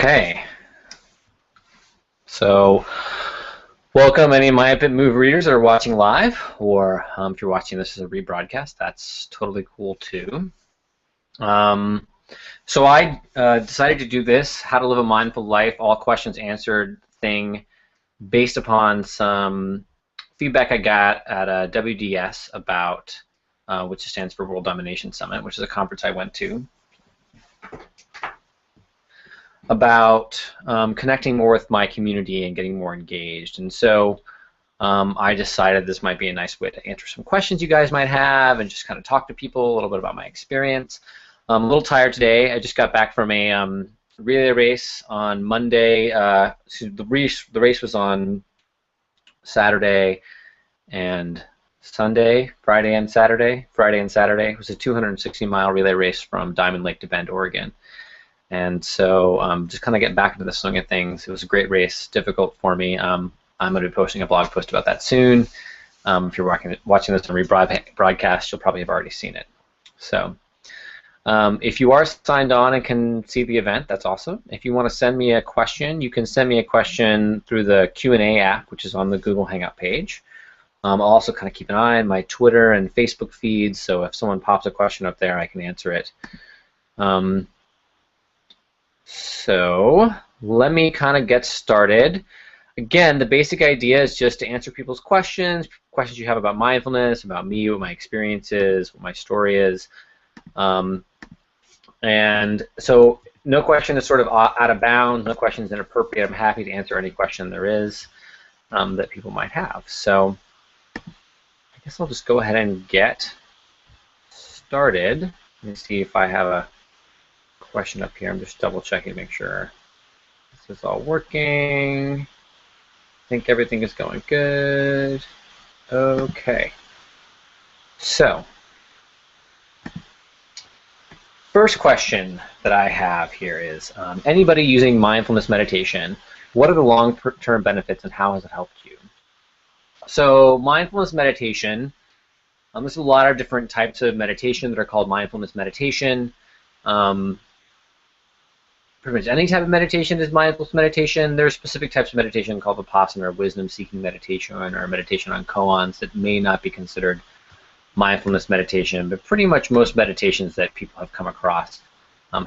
Okay, so welcome any of my Bit Move readers that are watching live, or if you're watching this as a rebroadcast, that's totally cool too. So I decided to do this, How to Live a Mindful Life, All Questions Answered thing, based upon some feedback I got at a WDS about, which stands for World Domination Summit, which is a conference I went to, about connecting more with my community and getting more engaged. And so I decided this might be a nice way to answer some questions you guys might have and just kind of talk to people a little bit about my experience. I'm a little tired today. I just got back from a relay race on Monday. The race was on Saturday and Sunday, Friday and Saturday. It was a 260-mile relay race from Diamond Lake to Bend, Oregon. And so just kind of getting back into the swing of things. It was a great race, difficult for me. I'm going to be posting a blog post about that soon. If you're watching this on rebroadcast, you'll probably have already seen it. So if you are signed on and can see the event, that's awesome. If you want to send me a question, you can send me a question through the Q&A app, which is on the Google Hangout page. I'll also kind of keep an eye on my Twitter and Facebook feeds, so if someone pops a question up there, I can answer it. So let me kind of get started. Again, the basic idea is just to answer people's questions you have about mindfulness, about me, what my experience is, what my story is. And so no question is sort of out of bounds, no question is inappropriate. I'm happy to answer any question there is that people might have. So I guess I'll just go ahead and get started. Let me see if I have a question up here. I'm just double checking to make sure this is all working. I think everything is going good. Okay. So, first question that I have here is, anybody using mindfulness meditation, what are the long-term benefits and how has it helped you? So, mindfulness meditation, there's a lot of different types of meditation that are called mindfulness meditation. Pretty much any type of meditation is mindfulness meditation. There are specific types of meditation called Vipassana or wisdom-seeking meditation or meditation on koans that may not be considered mindfulness meditation, but pretty much most meditations that people have come across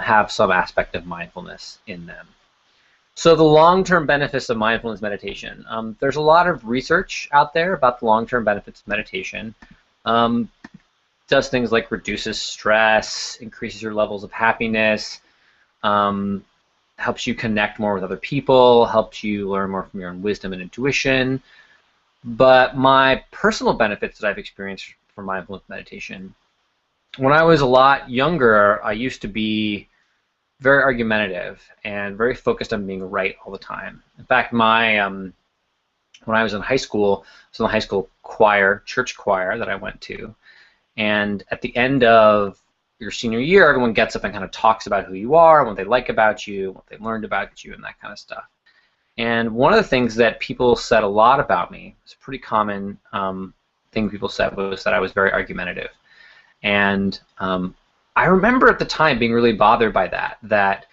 have some aspect of mindfulness in them. So the long-term benefits of mindfulness meditation. There's a lot of research out there about the long-term benefits of meditation. Does things like reduces stress, increases your levels of happiness, helps you connect more with other people, helps you learn more from your own wisdom and intuition. But my personal benefits that I've experienced from mindfulness meditation, when I was a lot younger, I used to be very argumentative and very focused on being right all the time. In fact, when I was in high school, I was in the high school choir, church choir that I went to, and at the end of your senior year, everyone gets up and kind of talks about who you are, what they like about you, what they learned about you, and that kind of stuff. And one of the things that people said a lot about me, it's a pretty common thing people said, was that I was very argumentative. And I remember at the time being really bothered by that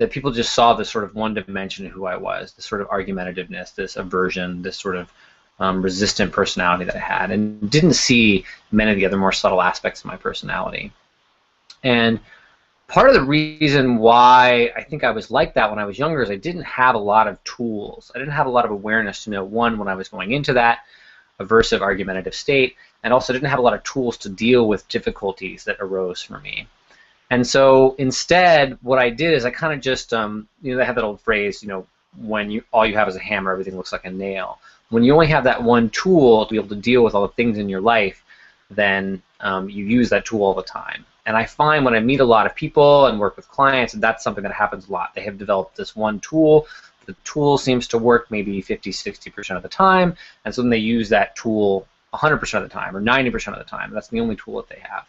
people just saw this sort of one dimension of who I was, this sort of argumentativeness, this aversion, this sort of resistant personality that I had, and didn't see many of the other more subtle aspects of my personality. And part of the reason why I think I was like that when I was younger is I didn't have a lot of tools. I didn't have a lot of awareness to know, one, when I was going into that aversive, argumentative state, and also didn't have a lot of tools to deal with difficulties that arose for me. And so instead, what I did is I kind of just, they have that old phrase, when all you have is a hammer, everything looks like a nail. When you only have that one tool to be able to deal with all the things in your life, then you use that tool all the time. And I find when I meet a lot of people and work with clients, that's something that happens a lot. They have developed this one tool. The tool seems to work maybe 50, 60% of the time, and so then they use that tool 100% of the time or 90% of the time. That's the only tool that they have.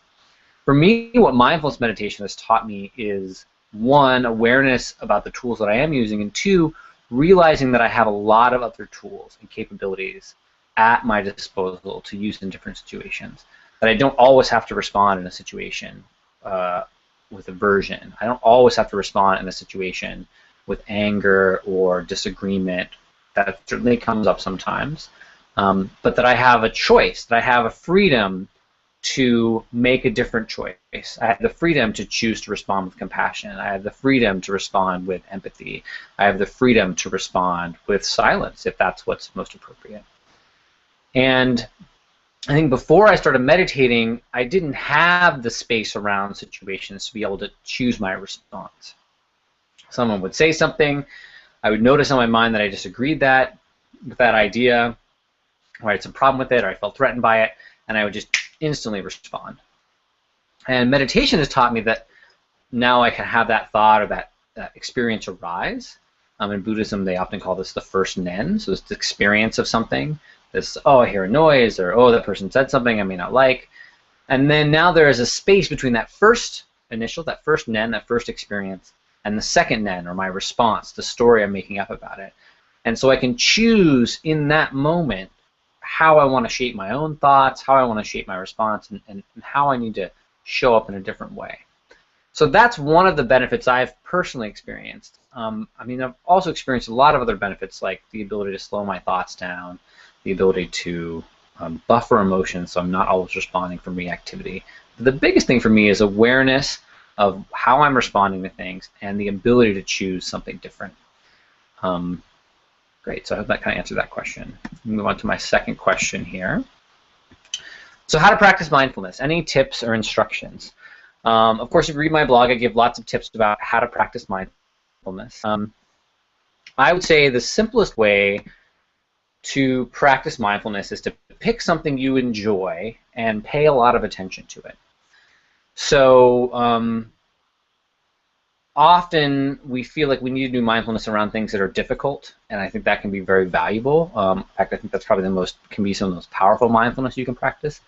For me, what mindfulness meditation has taught me is, one, awareness about the tools that I am using, and two, realizing that I have a lot of other tools and capabilities at my disposal to use in different situations. That I don't always have to respond in a situation with aversion. I don't always have to respond in a situation with anger or disagreement. That certainly comes up sometimes. But that I have a choice, that I have a freedom to make a different choice. I have the freedom to choose to respond with compassion. I have the freedom to respond with empathy. I have the freedom to respond with silence if that's what's most appropriate. And I think before I started meditating, I didn't have the space around situations to be able to choose my response. Someone would say something, I would notice in my mind that I disagreed with that idea, or I had some problem with it, or I felt threatened by it, and I would just instantly respond. And meditation has taught me that now I can have that thought or that experience arise. In Buddhism, they often call this the first nen, so it's the experience of something. This, oh, I hear a noise, or oh, that person said something I may not like. And then now there is a space between that first initial, that first nen, that first experience, and the second nen, or my response, the story I'm making up about it. And so I can choose in that moment how I want to shape my own thoughts, how I want to shape my response, and how I need to show up in a different way. So that's one of the benefits I've personally experienced. I mean, I've also experienced a lot of other benefits, like the ability to slow my thoughts down, the ability to buffer emotions so I'm not always responding from reactivity. But the biggest thing for me is awareness of how I'm responding to things and the ability to choose something different. Great, so I hope that kind of answered that question. Move on to my second question here. So how to practice mindfulness? Any tips or instructions? Of course, if you read my blog, I give lots of tips about how to practice mindfulness. I would say the simplest way to practice mindfulness is to pick something you enjoy and pay a lot of attention to it. So often we feel like we need to do mindfulness around things that are difficult, and I think that can be very valuable. In fact, I think that's probably can be some of the most powerful mindfulness you can practice.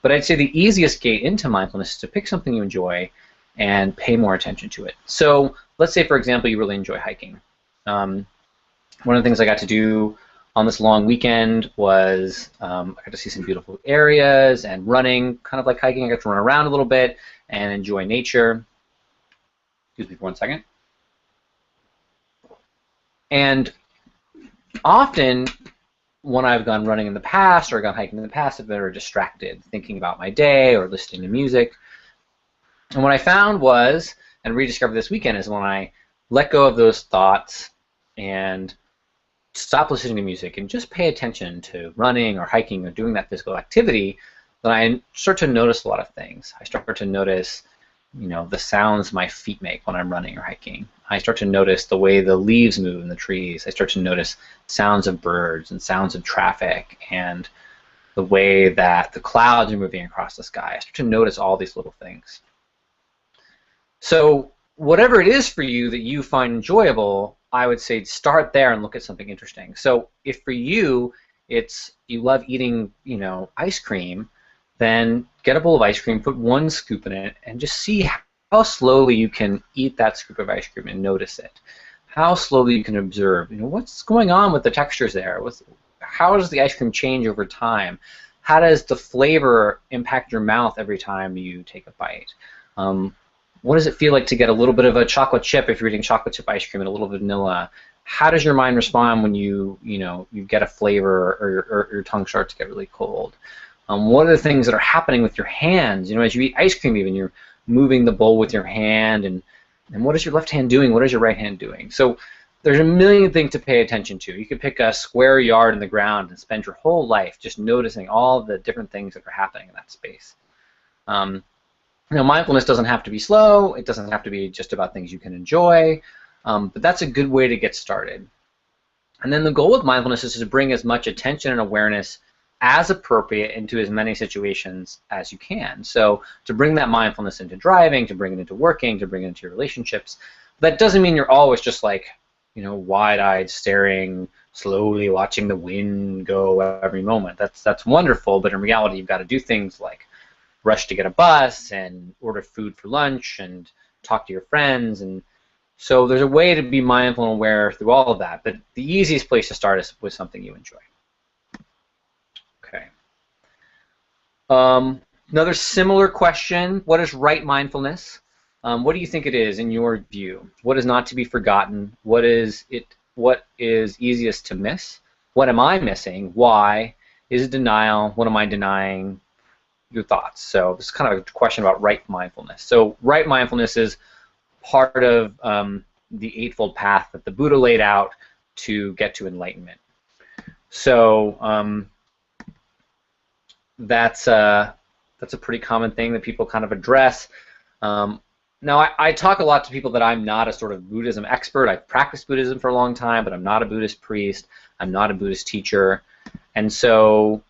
But I'd say the easiest gate into mindfulness is to pick something you enjoy and pay more attention to it. So let's say, for example, you really enjoy hiking. One of the things I got to do on this long weekend was I got to see some beautiful areas and running, kind of like hiking. I got to run around a little bit and enjoy nature. Excuse me for 1 second. And often when I've gone running in the past or gone hiking in the past, I've been very distracted, thinking about my day or listening to music. And what I found was, and rediscovered this weekend, is when I let go of those thoughts and stop listening to music and just pay attention to running or hiking or doing that physical activity, then I start to notice a lot of things. I start to notice, you know, the sounds my feet make when I'm running or hiking. I start to notice the way the leaves move in the trees. I start to notice sounds of birds and sounds of traffic and the way that the clouds are moving across the sky. I start to notice all these little things. So whatever it is for you that you find enjoyable, I would say start there and look at something interesting. So if for you it's you love eating, you know, ice cream, then get a bowl of ice cream, put 1 scoop in it, and just see how slowly you can eat that scoop of ice cream and notice it. How slowly you can observe, you know, what's going on with the textures there? How does the ice cream change over time? How does the flavor impact your mouth every time you take a bite? What does it feel like to get a little bit of a chocolate chip if you're eating chocolate chip ice cream and a little bit of vanilla? How does your mind respond when you get a flavor or your tongue starts to get really cold? What are the things that are happening with your hands? You know, as you eat ice cream, even you're moving the bowl with your hand, and what is your left hand doing? What is your right hand doing? So there's a million things to pay attention to. You could pick a square yard in the ground and spend your whole life just noticing all the different things that are happening in that space. You know, mindfulness doesn't have to be slow. It doesn't have to be just about things you can enjoy, but that's a good way to get started. And then the goal with mindfulness is to bring as much attention and awareness as appropriate into as many situations as you can. So to bring that mindfulness into driving, to bring it into working, to bring it into your relationships. That doesn't mean you're always just like, you know, wide-eyed, staring, slowly watching the wind go every moment. That's wonderful, but in reality, you've got to do things like rush to get a bus and order food for lunch and talk to your friends. And so there's a way to be mindful and aware through all of that. But the easiest place to start is with something you enjoy. Okay. Another similar question, what is right mindfulness? What do you think it is in your view? What is not to be forgotten? What is easiest to miss? What am I missing? Why? Is it denial? What am I denying? Your thoughts. So this is kind of a question about right mindfulness. So right mindfulness is part of the Eightfold Path that the Buddha laid out to get to enlightenment. So that's a pretty common thing that people kind of address. Now, I talk a lot to people that I'm not a sort of Buddhism expert. I've practiced Buddhism for a long time, but I'm not a Buddhist priest. I'm not a Buddhist teacher. And so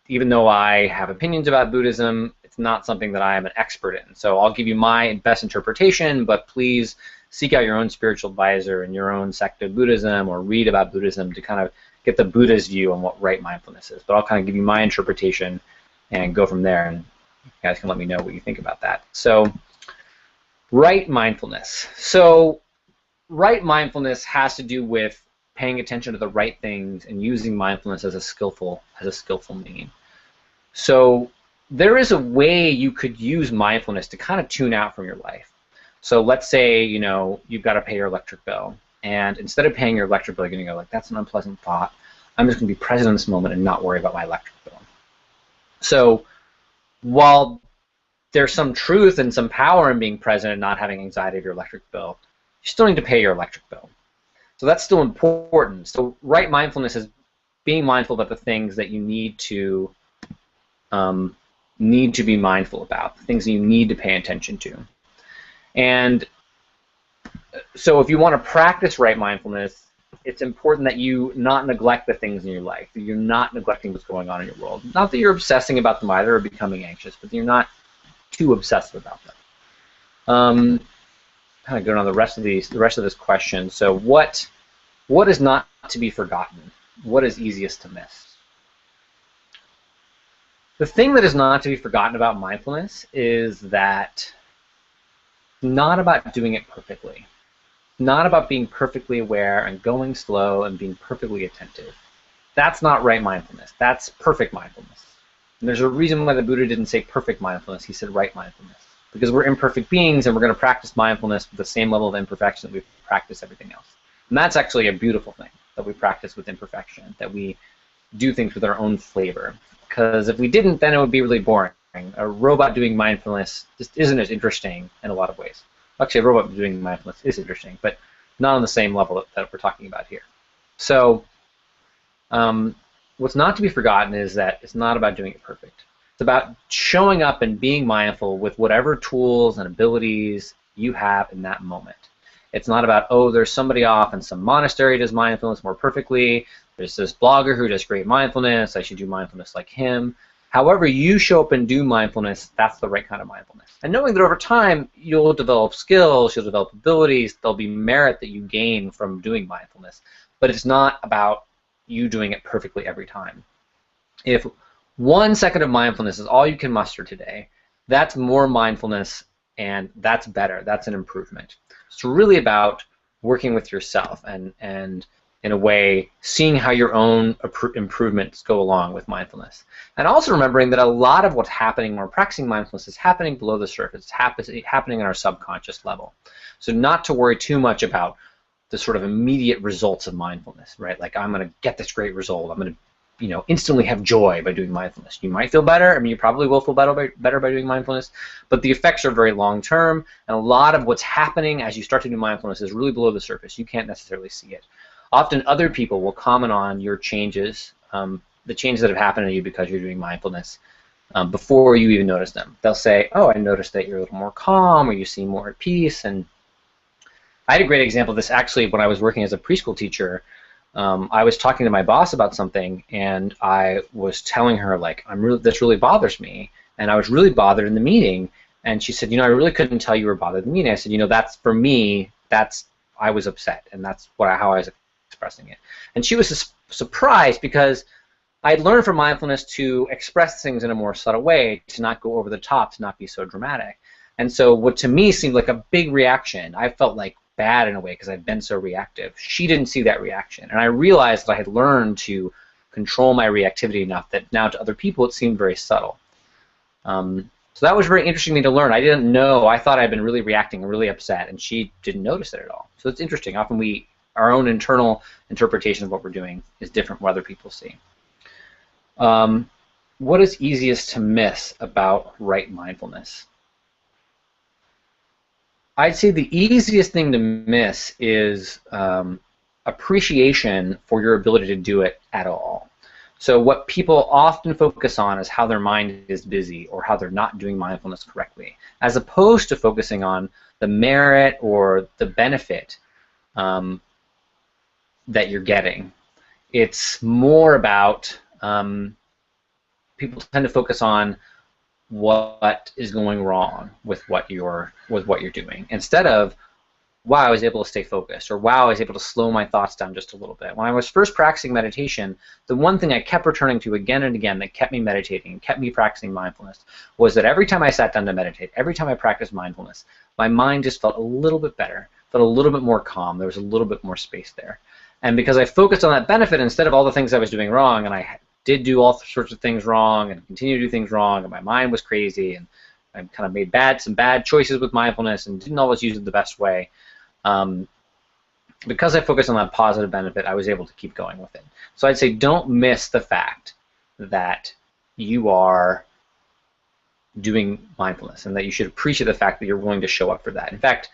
even though I have opinions about Buddhism, it's not something that I am an expert in. So I'll give you my best interpretation, but please seek out your own spiritual advisor in your own sect of Buddhism, or read about Buddhism to kind of get the Buddha's view on what right mindfulness is. But I'll kind of give you my interpretation and go from there, and you guys can let me know what you think about that. So right mindfulness. So right mindfulness has to do with paying attention to the right things and using mindfulness as a skillful mean. So there is a way you could use mindfulness to kind of tune out from your life. So let's say, you know, you've got to pay your electric bill, and instead of paying your electric bill, you're going to go like, that's an unpleasant thought. I'm just going to be present in this moment and not worry about my electric bill. So while there's some truth and some power in being present and not having anxiety of your electric bill, you still need to pay your electric bill. So that's still important. So right mindfulness is being mindful about the things that you need to be mindful about, the things that you need to pay attention to. And so if you want to practice right mindfulness, it's important that you not neglect the things in your life, that you're not neglecting what's going on in your world. Not that you're obsessing about them either or becoming anxious, but you're not too obsessive about them. Kind of going on the rest of this question. So what is not to be forgotten? What is easiest to miss? The thing that is not to be forgotten about mindfulness is that not about doing it perfectly. Not about being perfectly aware and going slow and being perfectly attentive. That's not right mindfulness. That's perfect mindfulness. And there's a reason why the Buddha didn't say perfect mindfulness. He said right mindfulness. Because we're imperfect beings, and we're going to practice mindfulness with the same level of imperfection that we practice everything else. And that's actually a beautiful thing, that we practice with imperfection, that we do things with our own flavor. Because if we didn't, then it would be really boring. A robot doing mindfulness just isn't as interesting in a lot of ways. Actually, a robot doing mindfulness is interesting, but not on the same level that we're talking about here. So what's not to be forgotten is that it's not about doing it perfect. It's about showing up and being mindful with whatever tools and abilities you have in that moment. It's not about, oh, there's somebody off in some monastery who does mindfulness more perfectly. There's this blogger who does great mindfulness. I should do mindfulness like him. However you show up and do mindfulness, that's the right kind of mindfulness. And knowing that over time, you'll develop skills, you'll develop abilities, there'll be merit that you gain from doing mindfulness. But it's not about you doing it perfectly every time. If 1 second of mindfulness is all you can muster today, that's more mindfulness, and that's better. That's an improvement. It's really about working with yourself and in a way, seeing how your own improvements go along with mindfulness. And also remembering that a lot of what's happening when we're practicing mindfulness is happening below the surface. It's happening on our subconscious level. So not to worry too much about the sort of immediate results of mindfulness, right? Like, I'm going to get this great result. I'm going to, you know, instantly have joy by doing mindfulness. You might feel better. I mean, you probably will feel better by doing mindfulness, but the effects are very long-term, and a lot of what's happening as you start to do mindfulness is really below the surface. You can't necessarily see it. Often other people will comment on your changes, the changes that have happened to you because you're doing mindfulness, before you even notice them. They'll say, oh, I noticed that you're a little more calm, or you seem more at peace. And I had a great example of this actually when I was working as a preschool teacher. I was talking to my boss about something, and I was telling her, like, this really bothers me, and I was really bothered in the meeting. And she said, you know, I really couldn't tell you were bothered in the meeting. I said, you know, that's, for me, I was upset, and that's how I was expressing it. And she was surprised because I'd learned from mindfulness to express things in a more subtle way, to not go over the top, to not be so dramatic. And so what to me seemed like a big reaction, I felt like bad in a way because I'd been so reactive. She didn't see that reaction. And I realized that I had learned to control my reactivity enough that now to other people it seemed very subtle. So that was very interesting to me to learn. I didn't know. I thought I'd been really reacting and really upset, and she didn't notice it at all. So it's interesting. Often our own internal interpretation of what we're doing is different from what other people see. What is easiest to miss about right mindfulness? I'd say the easiest thing to miss is appreciation for your ability to do it at all. So what people often focus on is how their mind is busy or how they're not doing mindfulness correctly, as opposed to focusing on the merit or the benefit that you're getting. It's more about people tend to focus on what is going wrong with what you're doing, instead of, wow, I was able to stay focused, or wow, I was able to slow my thoughts down just a little bit. When I was first practicing meditation, the one thing I kept returning to again and again that kept me meditating and kept me practicing mindfulness was that every time I sat down to meditate, every time I practiced mindfulness, my mind just felt a little bit better, felt a little bit more calm. There was a little bit more space there. And because I focused on that benefit instead of all the things I was doing wrong, and I did do all sorts of things wrong and continue to do things wrong, and my mind was crazy, and I kind of made some bad choices with mindfulness and didn't always use it the best way. Because I focused on that positive benefit, I was able to keep going with it. So I'd say don't miss the fact that you are doing mindfulness and that you should appreciate the fact that you're willing to show up for that. In fact,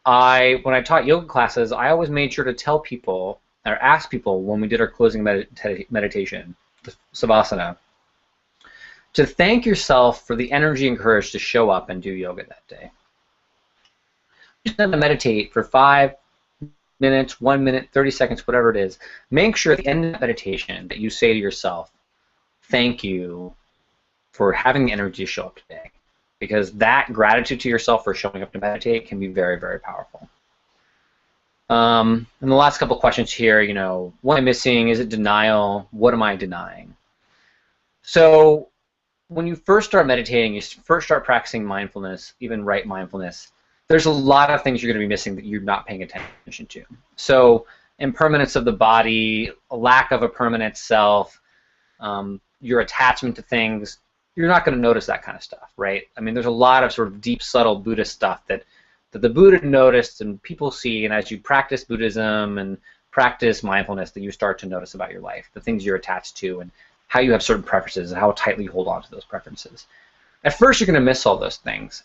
when I taught yoga classes, I always made sure to tell people or ask people when we did our closing meditation, the Savasana, to thank yourself for the energy and courage to show up and do yoga that day. Just have to meditate for 5 minutes, 1 minute, 30 seconds, whatever it is. Make sure at the end of that meditation that you say to yourself, thank you for having the energy to show up today. Because that gratitude to yourself for showing up to meditate can be very, very powerful. And the last couple questions here, what am I missing? Is it denial? What am I denying? So when you first start meditating, you first start practicing mindfulness, even right mindfulness, there's a lot of things you're going to be missing that you're not paying attention to. So impermanence of the body, a lack of a permanent self, your attachment to things, you're not going to notice that kind of stuff, right? I mean, there's a lot of sort of deep, subtle Buddhist stuff that the Buddha noticed and people see, and as you practice Buddhism and practice mindfulness, that you start to notice about your life, the things you're attached to, and how you have certain preferences and how tightly you hold on to those preferences. At first, you're going to miss all those things,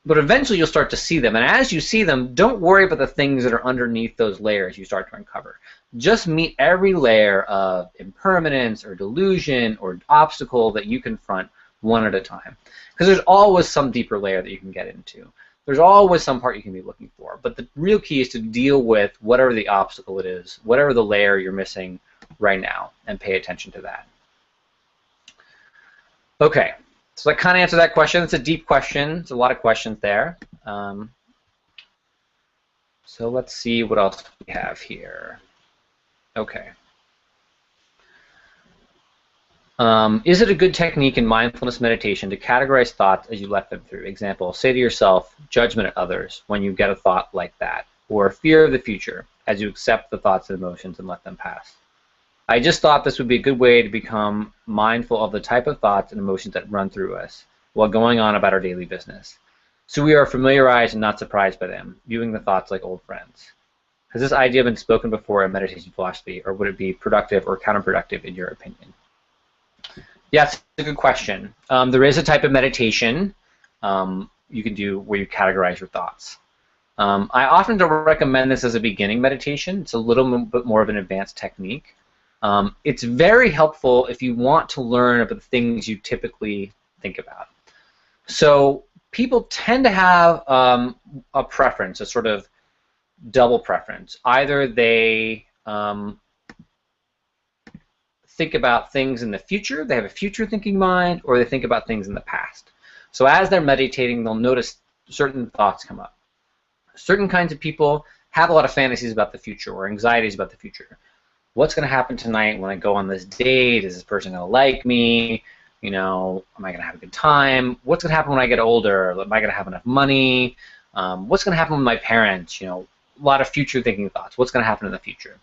but eventually you'll start to see them, and as you see them, don't worry about the things that are underneath those layers you start to uncover. Just meet every layer of impermanence or delusion or obstacle that you confront one at a time. Because there's always some deeper layer that you can get into. There's always some part you can be looking for. But the real key is to deal with whatever the obstacle it is, whatever the layer you're missing right now, and pay attention to that. Okay, so that kind of answered that question. It's a deep question. There's a lot of questions there. So let's see what else we have here. Okay. Is it a good technique in mindfulness meditation to categorize thoughts as you let them through? Example, say to yourself, judgment at others when you get a thought like that, or fear of the future as you accept the thoughts and emotions and let them pass. I just thought this would be a good way to become mindful of the type of thoughts and emotions that run through us while going on about our daily business. So we are familiarized and not surprised by them, viewing the thoughts like old friends. Has this idea been spoken before in meditation philosophy, or would it be productive or counterproductive in your opinion? Yeah, that's a good question. There is a type of meditation you can do where you categorize your thoughts. I often don't recommend this as a beginning meditation. It's a little bit more of an advanced technique. It's very helpful if you want to learn about the things you typically think about. So people tend to have a preference, a sort of double preference. Either they think about things in the future, they have a future thinking mind, or they think about things in the past. So as they're meditating, they'll notice certain thoughts come up. Certain kinds of people have a lot of fantasies about the future or anxieties about the future. What's going to happen tonight when I go on this date? Is this person going to like me? Am I going to have a good time? What's going to happen when I get older? Am I going to have enough money? What's going to happen with my parents? A lot of future thinking thoughts. What's going to happen in the future?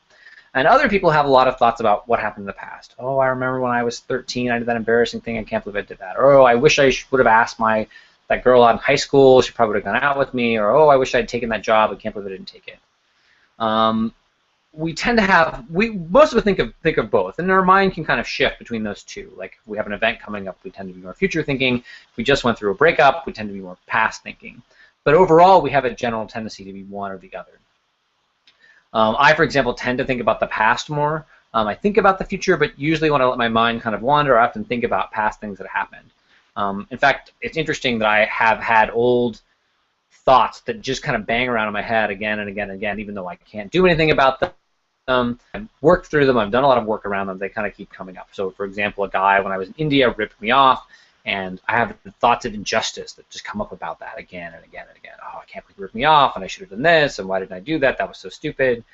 And other people have a lot of thoughts about what happened in the past. Oh, I remember when I was 13, I did that embarrassing thing. I can't believe I did that. Or, oh, I wish I would have asked that girl out in high school. She probably would have gone out with me. Or, oh, I wish I'd taken that job. I can't believe I didn't take it. We tend to have, most of us think of both, and our mind can kind of shift between those two. Like if we have an event coming up, we tend to be more future thinking. If we just went through a breakup, we tend to be more past thinking. But overall, we have a general tendency to be one or the other. I, for example, tend to think about the past more. I think about the future, but usually when I let my mind kind of wander, I often think about past things that happened. In fact, it's interesting that I have had old thoughts that just kind of bang around in my head again and again and again, even though I can't do anything about them. I've worked through them. I've done a lot of work around them. They kind of keep coming up. So, for example, a guy when I was in India ripped me off, and I have thoughts of injustice that just come up about that again and again and again. Oh, I can't believe he ripped me off, and I should have done this, and why didn't I do that? That was so stupid.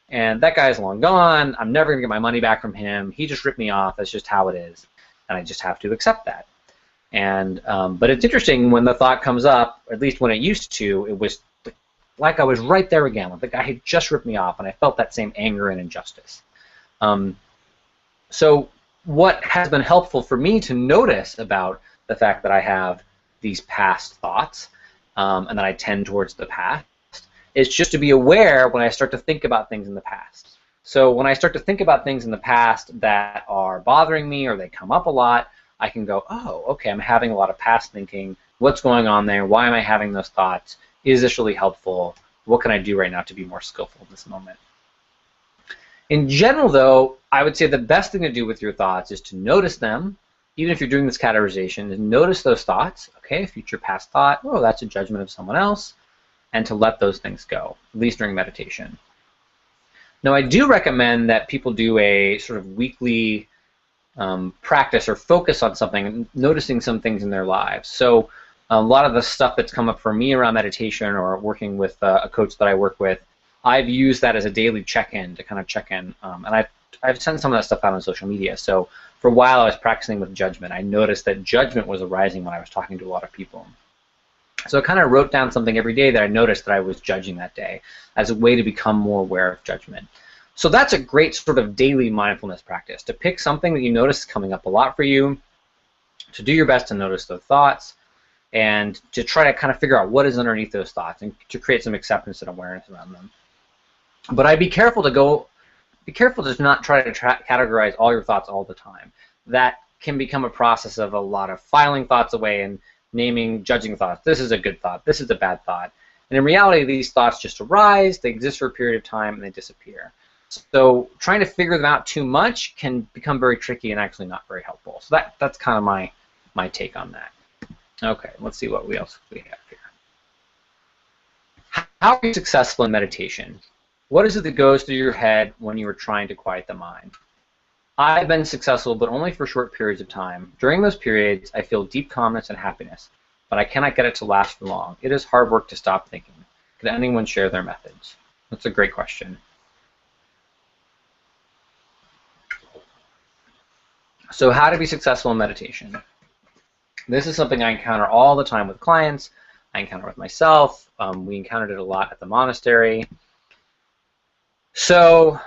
And that guy's long gone. I'm never going to get my money back from him. He just ripped me off. That's just how it is, and I just have to accept that. And but it's interesting when the thought comes up, at least when it used to, it was like I was right there again. Like the guy had just ripped me off, and I felt that same anger and injustice. So what has been helpful for me to notice about the fact that I have these past thoughts and that I tend towards the past is just to be aware when I start to think about things in the past. So when I start to think about things in the past that are bothering me or they come up a lot, I can go, oh, okay, I'm having a lot of past thinking. What's going on there? Why am I having those thoughts? Is this really helpful? What can I do right now to be more skillful in this moment? In general, though, I would say the best thing to do with your thoughts is to notice them, even if you're doing this categorization, is notice those thoughts. Okay, future past thought, oh, that's a judgment of someone else, and to let those things go, at least during meditation. Now, I do recommend that people do a sort of weekly practice or focus on something, noticing some things in their lives. So a lot of the stuff that's come up for me around meditation or working with a coach that I work with, I've used that as a daily check-in to kind of check in. And I've sent some of that stuff out on social media. So for a while I was practicing with judgment. I noticed that judgment was arising when I was talking to a lot of people. So I kind of wrote down something every day that I noticed that I was judging that day as a way to become more aware of judgment. So that's a great sort of daily mindfulness practice, to pick something that you notice is coming up a lot for you, to do your best to notice those thoughts, and to try to kind of figure out what is underneath those thoughts and to create some acceptance and awareness around them. But I'd be careful to not try to categorize all your thoughts all the time. That can become a process of a lot of filing thoughts away and naming, judging thoughts. This is a good thought. This is a bad thought. And in reality, these thoughts just arise, they exist for a period of time, and they disappear. So trying to figure them out too much can become very tricky and actually not very helpful. So that's kind of my take on that. Okay, let's see what else we have here. How are you successful in meditation? What is it that goes through your head when you are trying to quiet the mind? I've been successful, but only for short periods of time. During those periods, I feel deep calmness and happiness, but I cannot get it to last for long. It is hard work to stop thinking. Could anyone share their methods? That's a great question. So how to be successful in meditation? This is something I encounter all the time with clients. I encounter with myself. We encountered it a lot at the monastery. So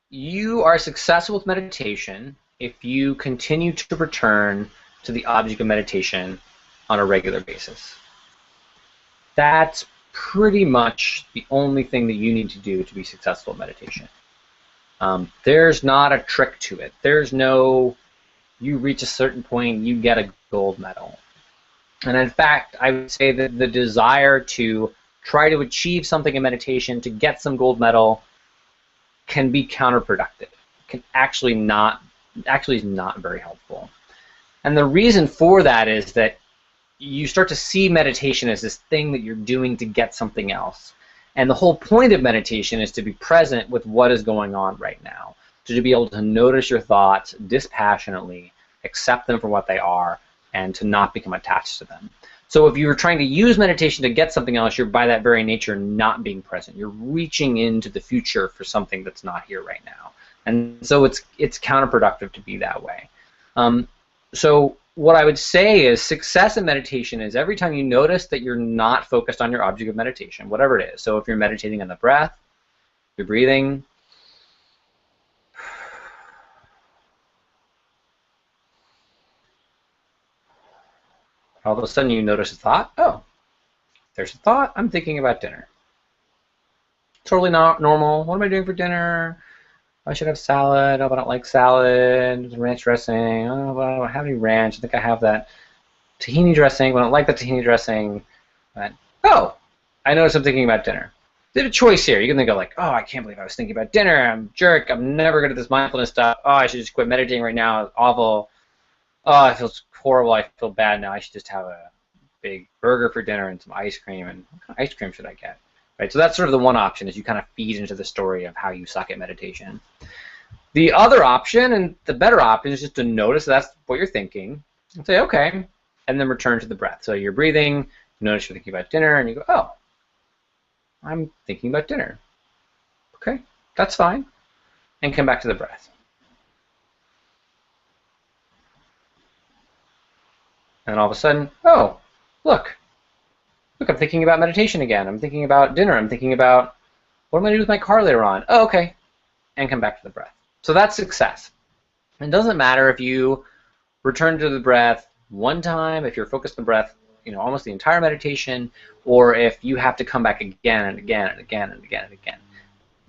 you are successful with meditation if you continue to return to the object of meditation on a regular basis. That's pretty much the only thing that you need to do to be successful in meditation. There's not a trick to it. There's no, you reach a certain point, you get a gold medal. And in fact, I would say that the desire to try to achieve something in meditation, to get some gold medal, can be counterproductive. Can actually is not very helpful. And the reason for that is that you start to see meditation as this thing that you're doing to get something else. And the whole point of meditation is to be present with what is going on right now, to be able to notice your thoughts dispassionately, accept them for what they are, and to not become attached to them. So if you're trying to use meditation to get something else, you're by that very nature not being present. You're reaching into the future for something that's not here right now. And so it's counterproductive to be that way. So what I would say is success in meditation is every time you notice that you're not focused on your object of meditation, whatever it is. So if you're meditating on the breath, your breathing, all of a sudden you notice a thought. Oh, there's a thought. I'm thinking about dinner. Totally not normal. What am I doing for dinner? I should have salad. Oh, but I don't like salad. Ranch dressing. Oh, but I don't have any ranch. I think I have that tahini dressing. But I don't like the tahini dressing. But, oh, I noticed I'm thinking about dinner. There's a choice here. You can think of like, oh, I can't believe I was thinking about dinner. I'm a jerk. I'm never good at this mindfulness stuff. Oh, I should just quit meditating right now. It's awful. Oh, I feel horrible. I feel bad now. I should just have a big burger for dinner and some ice cream. And what kind of ice cream should I get? Right, so that's sort of the one option, is you kind of feed into the story of how you suck at meditation. The other option, and the better option, is just to notice that's what you're thinking and say, okay, and then return to the breath. So you're breathing, you notice you're thinking about dinner, and you go, oh, I'm thinking about dinner. Okay, that's fine. And come back to the breath. And all of a sudden, oh, look, I'm thinking about meditation again. I'm thinking about dinner. I'm thinking about what am I going to do with my car later on? Oh, okay. And come back to the breath. So that's success. It doesn't matter if you return to the breath one time, if you're focused on the breath, almost the entire meditation, or if you have to come back again and again and again and again and again.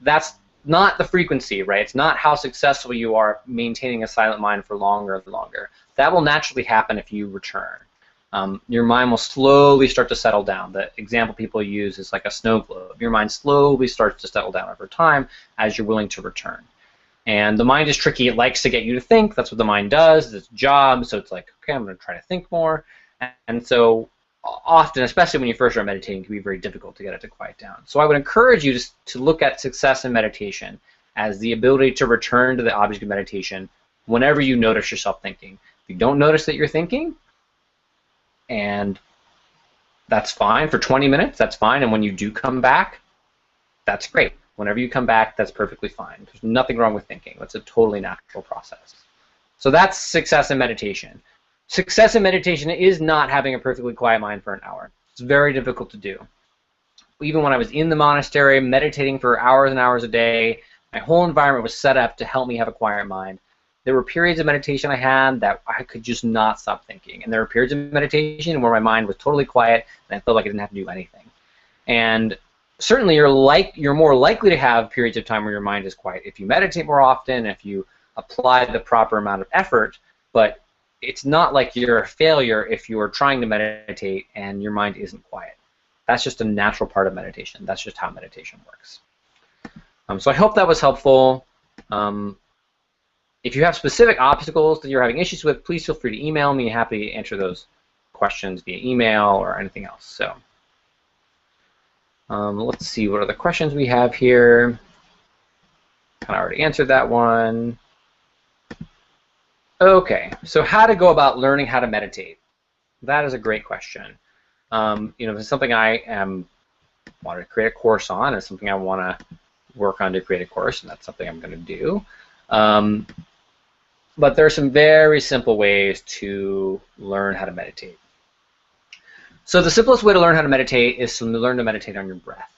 That's not the frequency, right? It's not how successful you are maintaining a silent mind for longer and longer. That will naturally happen if you return. Your mind will slowly start to settle down. The example people use is like a snow globe. Your mind slowly starts to settle down over time as you're willing to return. And the mind is tricky. It likes to get you to think. That's what the mind does. It's its job. So it's like, okay, I'm going to try to think more. And so often, especially when you first start meditating, it can be very difficult to get it to quiet down. So I would encourage you to look at success in meditation as the ability to return to the object of meditation whenever you notice yourself thinking. If you don't notice that you're thinking, and that's fine for 20 minutes, that's fine. And when you do come back, that's great. Whenever you come back, that's perfectly fine. There's nothing wrong with thinking. That's a totally natural process. So that's success in meditation. Success in meditation is not having a perfectly quiet mind for an hour. It's very difficult to do. Even when I was in the monastery meditating for hours and hours a day, my whole environment was set up to help me have a quiet mind. There were periods of meditation I had that I could just not stop thinking. And there were periods of meditation where my mind was totally quiet and I felt like I didn't have to do anything. And certainly you're more likely to have periods of time where your mind is quiet if you meditate more often, if you apply the proper amount of effort, but it's not like you're a failure if you are trying to meditate and your mind isn't quiet. That's just a natural part of meditation. That's just how meditation works. So I hope that was helpful. If you have specific obstacles that you're having issues with, please feel free to email me. Happy to answer those questions via email or anything else. So let's see what other questions we have here. Kind of already answered that one. Okay, so how to go about learning how to meditate. That is a great question. It's something I want to create a course on. It's something I want to work on to create a course, and that's something I'm going to do. But there are some very simple ways to learn how to meditate. So the simplest way to learn how to meditate is to learn to meditate on your breath.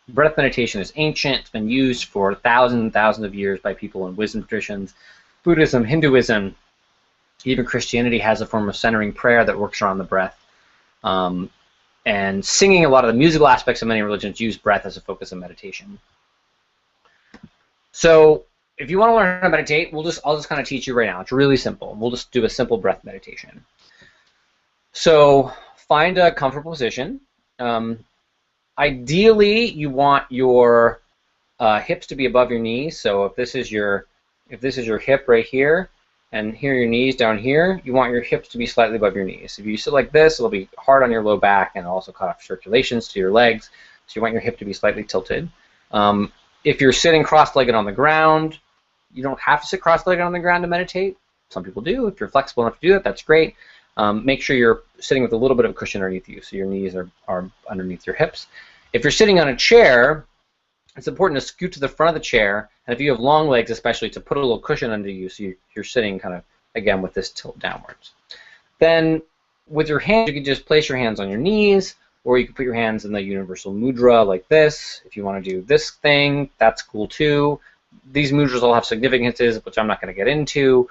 Breath meditation is ancient. It's been used for thousands and thousands of years by people in wisdom traditions. Buddhism, Hinduism, even Christianity has a form of centering prayer that works around the breath. And singing, a lot of the musical aspects of many religions use breath as a focus of meditation. So if you want to learn how to meditate, I'll just kind of teach you right now. It's really simple. We'll just do a simple breath meditation. So find a comfortable position. Ideally, you want your hips to be above your knees. So if this is your hip right here, and here are your knees down here, you want your hips to be slightly above your knees. If you sit like this, it'll be hard on your low back and also cut off circulations to your legs. So you want your hip to be slightly tilted. If you're sitting cross-legged on the ground, you don't have to sit cross-legged on the ground to meditate. Some people do. If you're flexible enough to do that, that's great. Make sure you're sitting with a little bit of a cushion underneath you, so your knees are underneath your hips. If you're sitting on a chair, it's important to scoot to the front of the chair, and if you have long legs especially, to put a little cushion under you so you're sitting kind of, again, with this tilt downwards. Then with your hands, you can just place your hands on your knees, or you can put your hands in the universal mudra like this. If you want to do this thing, that's cool too. These mudras all have significances, which I'm not going to get into.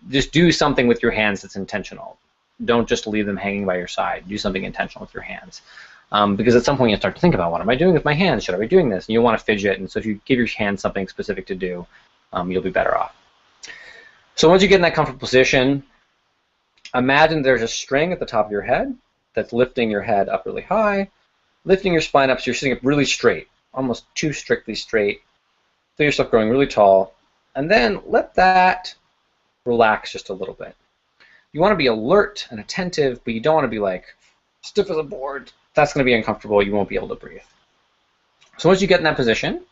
Just do something with your hands that's intentional. Don't just leave them hanging by your side. Do something intentional with your hands. Because at some point you start to think about, what am I doing with my hands? Should I be doing this? And you want to fidget, and so if you give your hands something specific to do, you'll be better off. So once you get in that comfortable position, imagine there's a string at the top of your head that's lifting your head up really high, lifting your spine up so you're sitting up really straight, almost too strictly straight. Feel yourself growing really tall, and then let that relax just a little bit. You want to be alert and attentive, but you don't want to be like stiff as a board. That's going to be uncomfortable. You won't be able to breathe. So once you get in that position,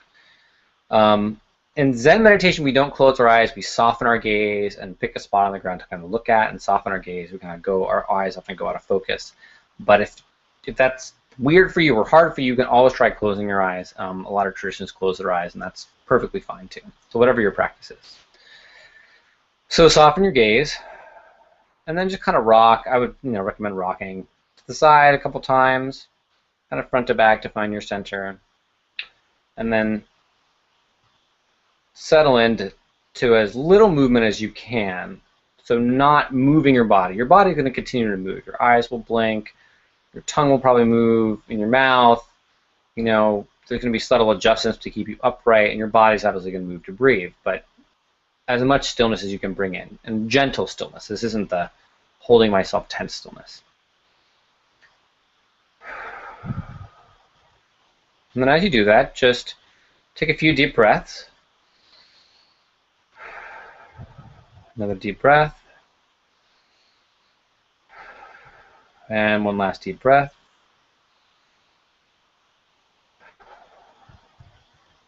in Zen meditation, we don't close our eyes. We soften our gaze and pick a spot on the ground to kind of look at and soften our gaze. We kind of go, our eyes often go out of focus. But if that's weird for you or hard for you, you can always try closing your eyes. A lot of traditions close their eyes, and that's perfectly fine too. So whatever your practice is. So soften your gaze, and then just kind of rock. I would recommend rocking to the side a couple times, kind of front to back to find your center, and then settle into as little movement as you can. So not moving your body. Your body's going to continue to move. Your eyes will blink. Your tongue will probably move in your mouth. There's going to be subtle adjustments to keep you upright, and your body's obviously going to move to breathe. But as much stillness as you can bring in, and gentle stillness. This isn't the holding myself tense stillness. And then as you do that, just take a few deep breaths. Another deep breath. And one last deep breath.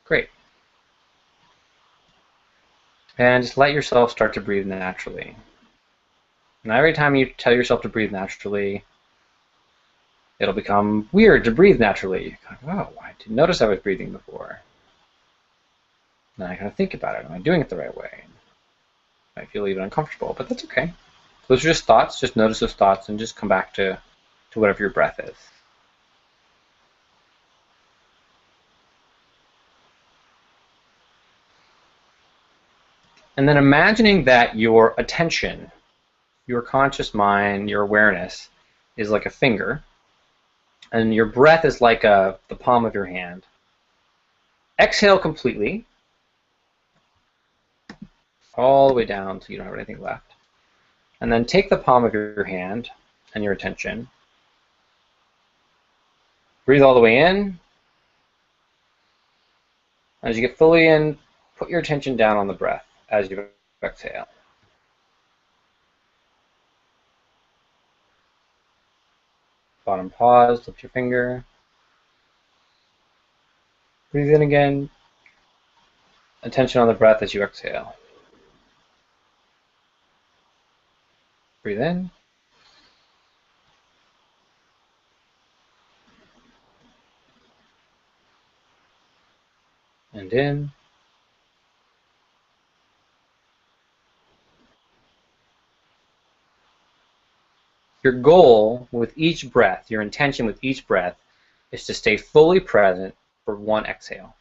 Great. And just let yourself start to breathe naturally. Now every time you tell yourself to breathe naturally, it'll become weird to breathe naturally. Oh, I didn't notice I was breathing before. Now I kind of think about it. Am I doing it the right way? I feel even uncomfortable, but that's okay. Those are just thoughts. Just notice those thoughts and just come back to whatever your breath is. And then imagining that your attention, your conscious mind, your awareness is like a finger, and your breath is like the palm of your hand. Exhale completely, all the way down so you don't have anything left. And then take the palm of your hand and your attention. Breathe all the way in. As you get fully in, put your attention down on the breath as you exhale. Bottom pause, lift your finger. Breathe in again. Attention on the breath as you exhale. Breathe in. And in. Your goal with each breath, your intention with each breath, is to stay fully present for one exhale.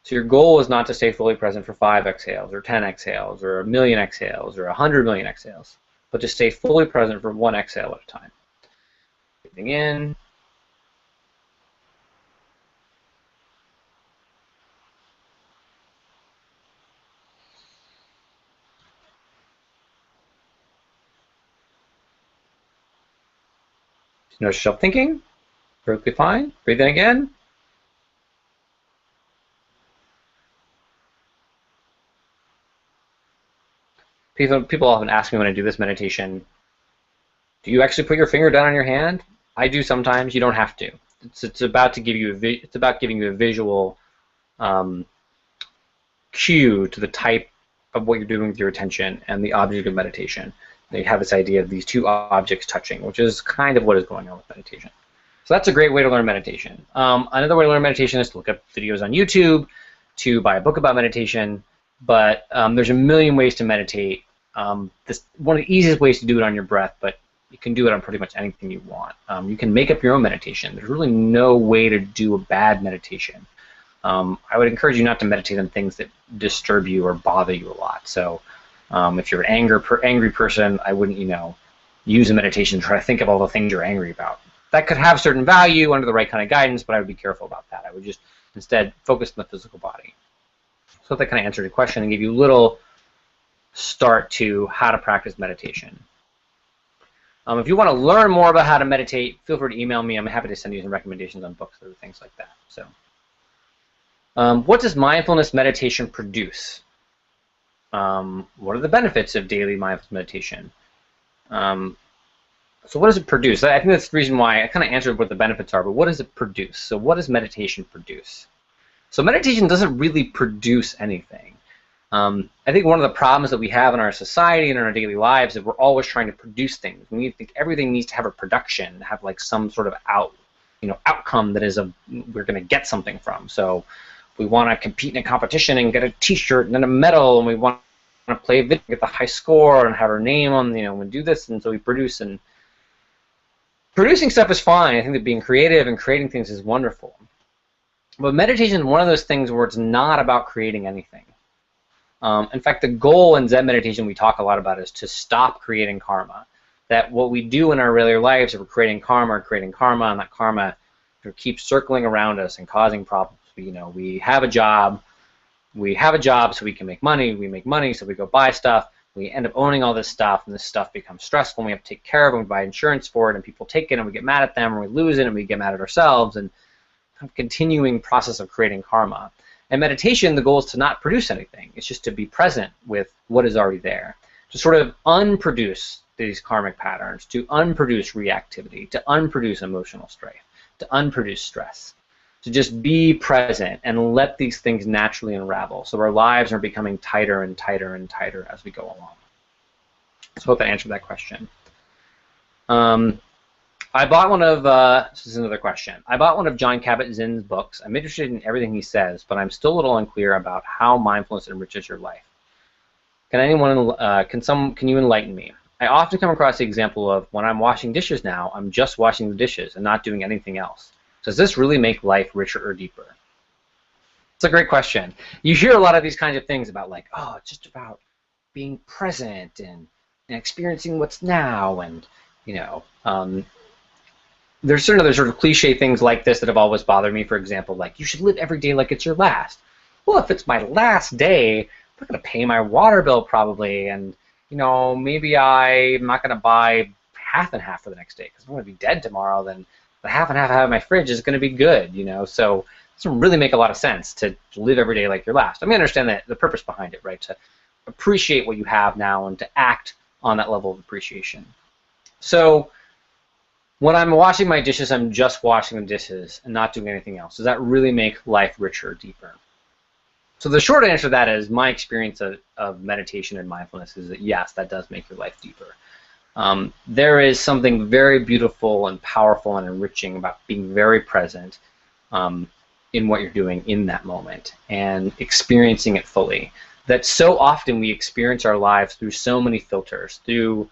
So your goal is not to stay fully present for 5 exhales, or 10 exhales, or 1,000,000 exhales, or 100,000,000 exhales, but to stay fully present for one exhale at a time. Breathing in. Notice yourself thinking. Perfectly fine. Breathe in again. People often ask me when I do this meditation, do you actually put your finger down on your hand? I do sometimes. You don't have to. It's about to give you giving you a visual cue to the type of what you're doing with your attention and the object of meditation. They have this idea of these two objects touching, which is kind of what is going on with meditation. So that's a great way to learn meditation. Another way to learn meditation is to look up videos on YouTube, to buy a book about meditation, but there's a million ways to meditate. This one of the easiest ways to do it on your breath, but you can do it on pretty much anything you want. You can make up your own meditation. There's really no way to do a bad meditation. I would encourage you not to meditate on things that disturb you or bother you a lot. So if you're an angry person, I wouldn't, use a meditation to try to think of all the things you're angry about. That could have certain value under the right kind of guidance, but I would be careful about that. I would just instead focus on the physical body. So that kind of answered your question and gave you a little start to how to practice meditation. If you want to learn more about how to meditate, feel free to email me. I'm happy to send you some recommendations on books or things like that. So, what does mindfulness meditation produce? What are the benefits of daily mindfulness meditation? So what does it produce? I think that's the reason why I kind of answered what the benefits are, but what does it produce? So what does meditation produce? So meditation doesn't really produce anything. I think one of the problems that we have in our society and in our daily lives is we're always trying to produce things. We need to think everything needs to have a production, have like some sort of outcome that is we're going to get something from. So we want to compete in a competition and get a T-shirt and then a medal, and we want to play a video, get the high score, and have our name on, and do this, and so we produce. And producing stuff is fine. I think that being creative and creating things is wonderful. But meditation is one of those things where it's not about creating anything. In fact, the goal in Zen meditation we talk a lot about is to stop creating karma. That what we do in our regular lives is we're creating karma, and that karma keeps circling around us and causing problems. We have a job. We have a job so we can make money. We make money so we go buy stuff. We end up owning all this stuff, and this stuff becomes stressful, and we have to take care of it, and we buy insurance for it, and people take it, and we get mad at them, and we lose it, and we get mad at ourselves, and kind of continuing process of creating karma. And meditation, the goal is to not produce anything. It's just to be present with what is already there, to sort of unproduce these karmic patterns, to unproduce reactivity, to unproduce emotional strife, to unproduce stress. To just be present and let these things naturally unravel. So our lives are becoming tighter and tighter and tighter as we go along. So I hope that answered that question. I bought one of, this is another question. I bought one of Jon Kabat-Zinn's books. I'm interested in everything he says, but I'm still a little unclear about how mindfulness enriches your life. Can you enlighten me? I often come across the example of when I'm washing dishes now, I'm just washing the dishes and not doing anything else. Does this really make life richer or deeper? It's a great question. You hear a lot of these kinds of things about it's just about being present and experiencing what's now, and there's certain other sort of cliche things like this that have always bothered me. For example, you should live every day like it's your last. Well, if it's my last day, I'm not going to pay my water bill probably, and maybe I'm not going to buy half and half for the next day because I'm going to be dead tomorrow. Then the half and half I have in my fridge is going to be good, So it doesn't really make a lot of sense to live every day like your last. I mean, I understand the purpose behind it, right? To appreciate what you have now and to act on that level of appreciation. So when I'm washing my dishes, I'm just washing the dishes and not doing anything else. Does that really make life richer or deeper? So the short answer to that is my experience of meditation and mindfulness is that yes, that does make your life deeper. There is something very beautiful and powerful and enriching about being very present in what you're doing in that moment and experiencing it fully. That so often we experience our lives through so many filters, through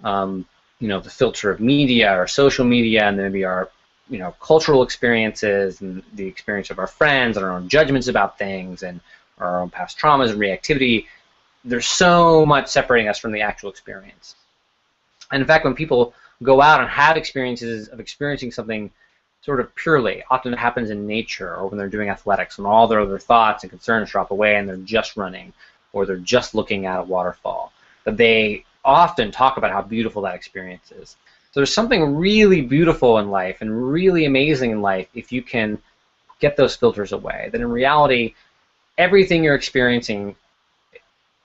the filter of media or social media, and maybe our cultural experiences and the experience of our friends and our own judgments about things and our own past traumas and reactivity. There's so much separating us from the actual experience. And in fact, when people go out and have experiences of experiencing something sort of purely, often it happens in nature or when they're doing athletics, when all their other thoughts and concerns drop away and they're just running or they're just looking at a waterfall, that they often talk about how beautiful that experience is. So there's something really beautiful in life and really amazing in life if you can get those filters away. That in reality, everything you're experiencing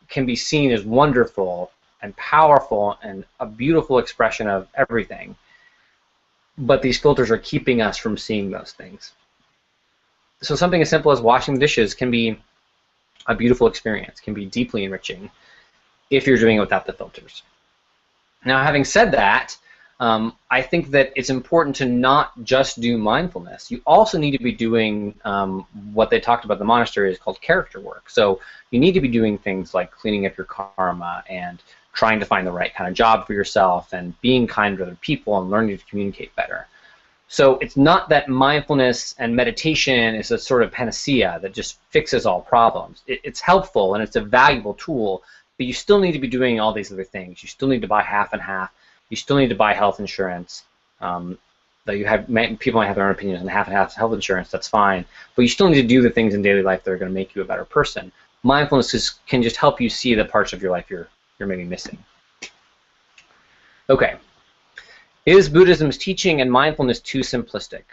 can be seen as wonderful and powerful and a beautiful expression of everything. But these filters are keeping us from seeing those things. So something as simple as washing dishes can be a beautiful experience, can be deeply enriching if you're doing it without the filters. Now, having said that, I think that it's important to not just do mindfulness. You also need to be doing what they talked about in the monastery is called character work. So you need to be doing things like cleaning up your karma and trying to find the right kind of job for yourself and being kind to other people and learning to communicate better. So it's not that mindfulness and meditation is a sort of panacea that just fixes all problems. It's helpful and it's a valuable tool, but you still need to be doing all these other things. You still need to buy half and half. You still need to buy health insurance. Though people might have their own opinions on half and half health insurance, that's fine. But you still need to do the things in daily life that are going to make you a better person. Mindfulness can just help you see the parts of your life you're maybe missing. Okay. Is Buddhism's teaching and mindfulness too simplistic?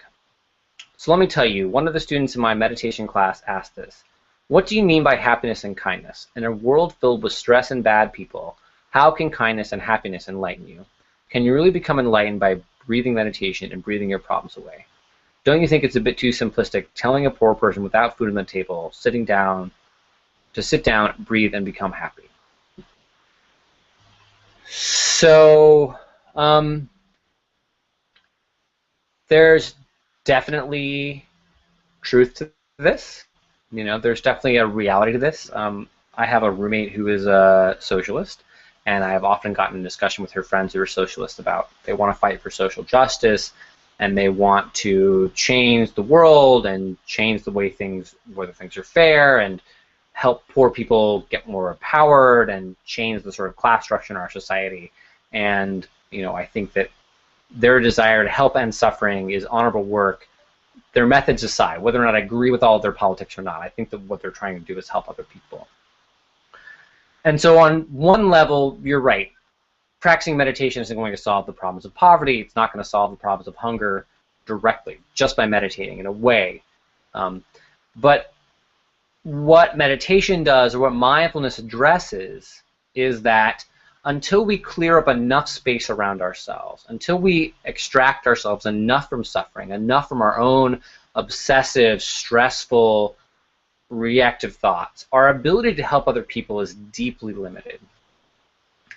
So let me tell you, one of the students in my meditation class asked this: what do you mean by happiness and kindness? In a world filled with stress and bad people, how can kindness and happiness enlighten you? Can you really become enlightened by breathing meditation and breathing your problems away? Don't you think it's a bit too simplistic telling a poor person without food on the table, sitting down, to sit down, breathe, and become happy? So, there's definitely truth to this. You know, there's definitely a reality to this. I have a roommate who is a socialist, and I have often gotten in discussion with her friends who are socialists about they want to fight for social justice, and they want to change the world and change the way whether things are fair, and help poor people get more empowered and change the sort of class structure in our society. And, you know, I think that their desire to help end suffering is honorable work, their methods aside, whether or not I agree with all of their politics or not. I think that what they're trying to do is help other people. And so on one level, you're right. Practicing meditation isn't going to solve the problems of poverty. It's not going to solve the problems of hunger directly, just by meditating in a way. But what meditation does, or what mindfulness addresses, is that until we clear up enough space around ourselves, until we extract ourselves enough from suffering, enough from our own obsessive, stressful, reactive thoughts, our ability to help other people is deeply limited.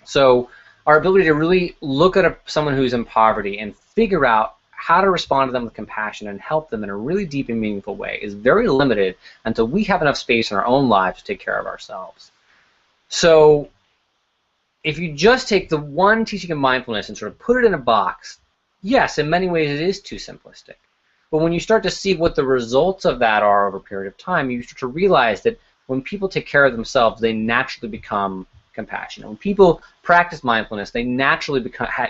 So our ability to really look at someone who's in poverty and figure out how to respond to them with compassion and help them in a really deep and meaningful way is very limited until we have enough space in our own lives to take care of ourselves. So if you just take the one teaching of mindfulness and sort of put it in a box, yes, in many ways it is too simplistic. But when you start to see what the results of that are over a period of time, you start to realize that when people take care of themselves, they naturally become compassionate. When people practice mindfulness, they naturally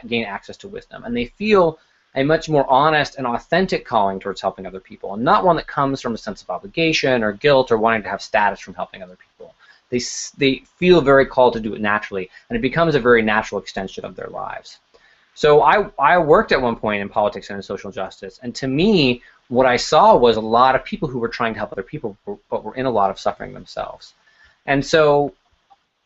gain access to wisdom, and they feel a much more honest and authentic calling towards helping other people, and not one that comes from a sense of obligation or guilt or wanting to have status from helping other people. They feel very called to do it naturally, and it becomes a very natural extension of their lives. So I worked at one point in politics and in social justice, and to me, what I saw was a lot of people who were trying to help other people, but were in a lot of suffering themselves. And so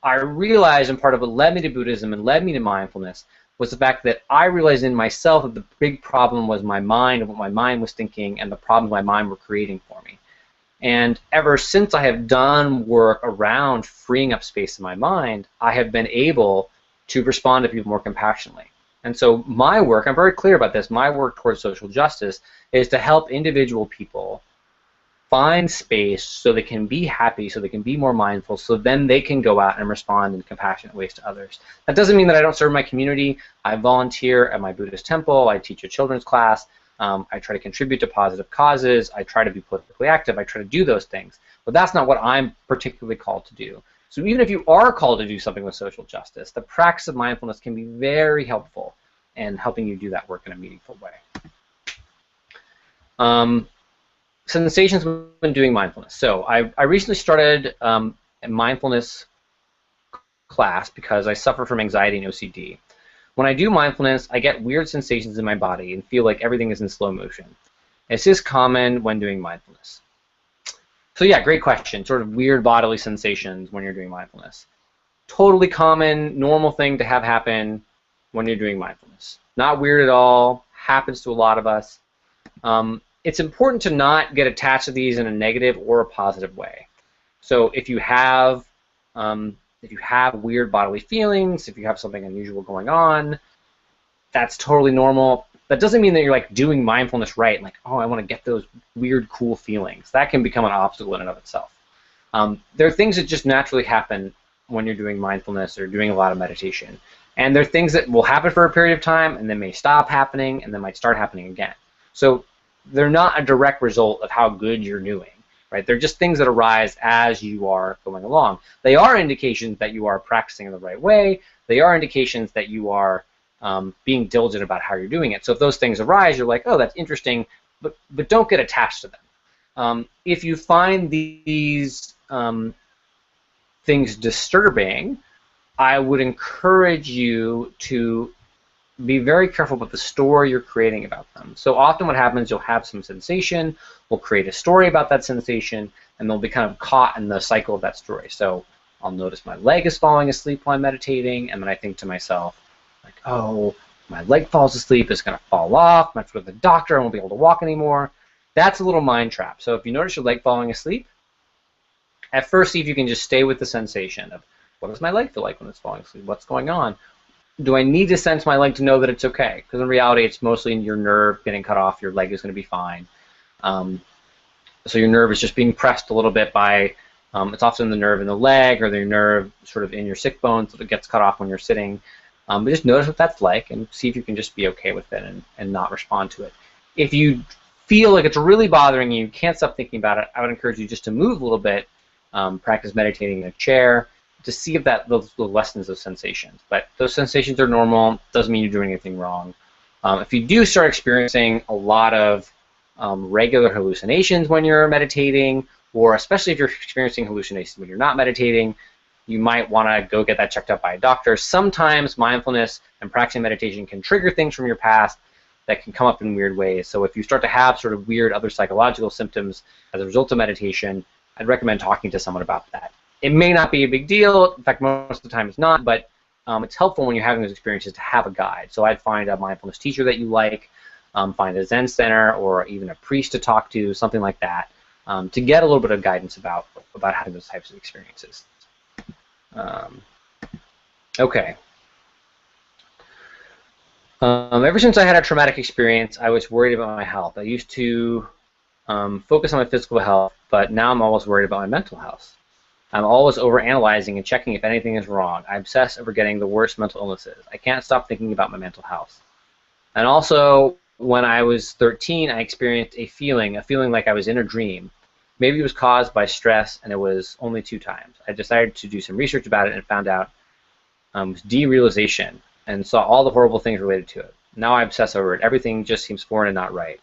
I realized, and part of what led me to Buddhism and led me to mindfulness, was the fact that I realized in myself that the big problem was my mind and what my mind was thinking and the problems my mind were creating for me. And ever since I have done work around freeing up space in my mind, I have been able to respond to people more compassionately. And so my work, I'm very clear about this, my work towards social justice is to help individual people find space so they can be happy, so they can be more mindful, so then they can go out and respond in compassionate ways to others. That doesn't mean that I don't serve my community. I volunteer at my Buddhist temple. I teach a children's class. I try to contribute to positive causes. I try to be politically active. I try to do those things. But that's not what I'm particularly called to do. So even if you are called to do something with social justice, the practice of mindfulness can be very helpful in helping you do that work in a meaningful way. Sensations when doing mindfulness. So I recently started a mindfulness class because I suffer from anxiety and OCD. When I do mindfulness, I get weird sensations in my body and feel like everything is in slow motion. Is this common when doing mindfulness? So yeah, great question. Sort of weird bodily sensations when you're doing mindfulness. Totally common, normal thing to have happen when you're doing mindfulness. Not weird at all, happens to a lot of us. It's important to not get attached to these in a negative or a positive way. So if you have weird bodily feelings, if you have something unusual going on, that's totally normal. That doesn't mean that you're like doing mindfulness right, like, oh, I want to get those weird, cool feelings. That can become an obstacle in and of itself. There are things that just naturally happen when you're doing mindfulness or doing a lot of meditation. And they're things that will happen for a period of time and then may stop happening and then might start happening again. So they're not a direct result of how good you're doing, right? They're just things that arise as you are going along. They are indications that you are practicing in the right way. They are indications that you are being diligent about how you're doing it. So if those things arise, you're like, oh, that's interesting, but don't get attached to them. If you find these things disturbing, I would encourage you to be very careful about the story you're creating about them. So often what happens, you'll have some sensation, we'll create a story about that sensation, and they'll be kind of caught in the cycle of that story. So I'll notice my leg is falling asleep while I'm meditating, and then I think to myself, like, oh, my leg falls asleep, it's going to fall off, I have to go to the doctor, I won't be able to walk anymore. That's a little mind trap. So if you notice your leg falling asleep, at first see if you can just stay with the sensation of, what does my leg feel like when it's falling asleep? What's going on? Do I need to sense my leg to know that it's okay? Because in reality, it's mostly your nerve getting cut off. Your leg is going to be fine. So your nerve is just being pressed a little bit by, it's often the nerve in the leg or the nerve sort of in your sick bone that gets cut off when you're sitting. But just notice what that's like and see if you can just be okay with it and not respond to it. If you feel like it's really bothering you, can't stop thinking about it, I would encourage you just to move a little bit, practice meditating in a chair, to see if those lessens those sensations. But those sensations are normal, doesn't mean you're doing anything wrong. If you do start experiencing a lot of regular hallucinations when you're meditating, or especially if you're experiencing hallucinations when you're not meditating, you might want to go get that checked out by a doctor. Sometimes mindfulness and practicing meditation can trigger things from your past that can come up in weird ways. So if you start to have sort of weird other psychological symptoms as a result of meditation, I'd recommend talking to someone about that. It may not be a big deal. In fact, most of the time it's not, but it's helpful when you're having those experiences to have a guide. So I'd find a mindfulness teacher that you like, find a Zen center, or even a priest to talk to, something like that, to get a little bit of guidance about having those types of experiences. Okay. Ever since I had a traumatic experience, I was worried about my health. I used to focus on my physical health, but now I'm always worried about my mental health. I'm always overanalyzing and checking if anything is wrong. I obsess over getting the worst mental illnesses. I can't stop thinking about my mental health. And also, when I was 13, I experienced a feeling like I was in a dream. Maybe it was caused by stress, and it was only 2 times. I decided to do some research about it and found out it was derealization and saw all the horrible things related to it. Now I obsess over it. Everything just seems foreign and not right.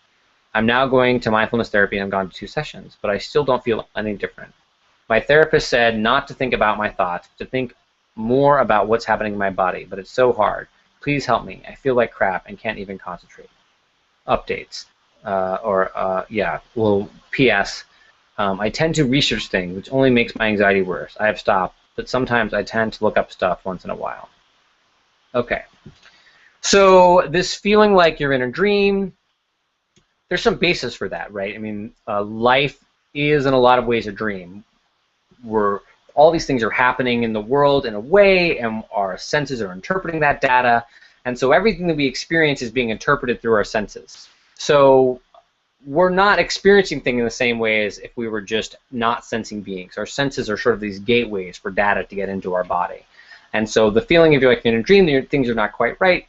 I'm now going to mindfulness therapy, and I've gone to 2 sessions, but I still don't feel any different. My therapist said not to think about my thoughts, to think more about what's happening in my body, but it's so hard. Please help me. I feel like crap and can't even concentrate. Updates. P.S. I tend to research things, which only makes my anxiety worse. I have stopped, but sometimes I tend to look up stuff once in a while. Okay. So this feeling like you're in a dream, there's some basis for that, right? I mean, life is in a lot of ways a dream. Where all these things are happening in the world in a way, and our senses are interpreting that data, and so everything that we experience is being interpreted through our senses. So we're not experiencing things in the same way as if we were just not sensing beings. Our senses are sort of these gateways for data to get into our body. And so the feeling of like you're in a dream that things are not quite right